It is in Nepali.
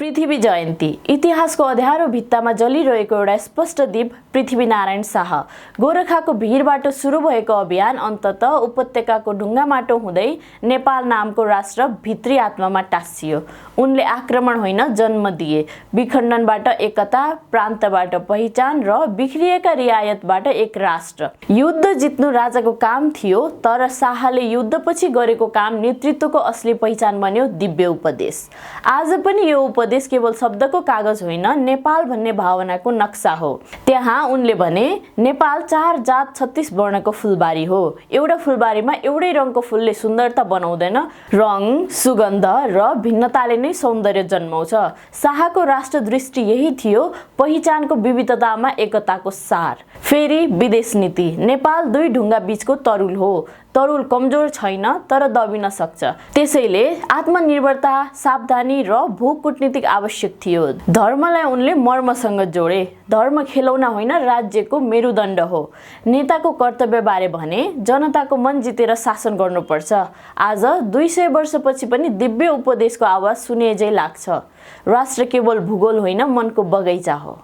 पृथ्वी जयन्ती इतिहासको अँध्यारो भित्तामा जलिरहेको एउटा स्पष्ट दीप पृथ्वीनारायण शाह। गोरखाको भिरबाट सुरु भएको अभियान अन्ततः उपत्यकाको ढुङ्गामाटो हुँदै नेपाल नामको राष्ट्र भित्री आत्मामा टाँसियो। उनले आक्रमण होइन जन्म दिए, विखण्डनबाट एकता, प्रान्तबाट पहिचान र बिखरिएका रियायतबाट एक राष्ट्र। युद्ध जित्नु राजाको काम थियो, तर शाहले युद्धपछि गरेको काम नेतृत्वको असली पहिचान बन्यो दिव्य उपदेश। आज पनि यो उपदेश केवल शब्दको कागज होइन, नेपाल भन्ने भावनाको नक्सा हो। त्यहाँ उनले भने नेपाल 4 जात 36 वर्णको फुलबारी हो। एउटा फुलबारीमा एउटै रङको फुलले सुन्दरता बनाउँदैन, रङ, सुगन्ध र भिन्नताले नै सौन्दर्य जन्माउँछ। शाहको राष्ट्र दृष्टि यही थियो, पहिचानको विविधतामा एकताको सार। फेरि विदेश नीति। नेपाल दुई ढुङ्गा बीचको तरुल हो। तरुल कमजोर छैन, तर दबिन सक्छ। त्यसैले आत्मनिर्भरता, सावधानी र भूकूटनीतिक आवश्यक थियो। धर्मलाई उनले मर्मसँग जोडे। धर्म खेलौना होइन, राज्यको मेरुदण्ड हो। नेताको कर्तव्यबारे भने जनताको मन जितेर शासन गर्नुपर्छ। आज 200 वर्षपछि पनि दिव्य उपदेशको आवाज सुनिएझै लाग्छ। राष्ट्र केवल भूगोल होइन, मनको बगैँचा हो।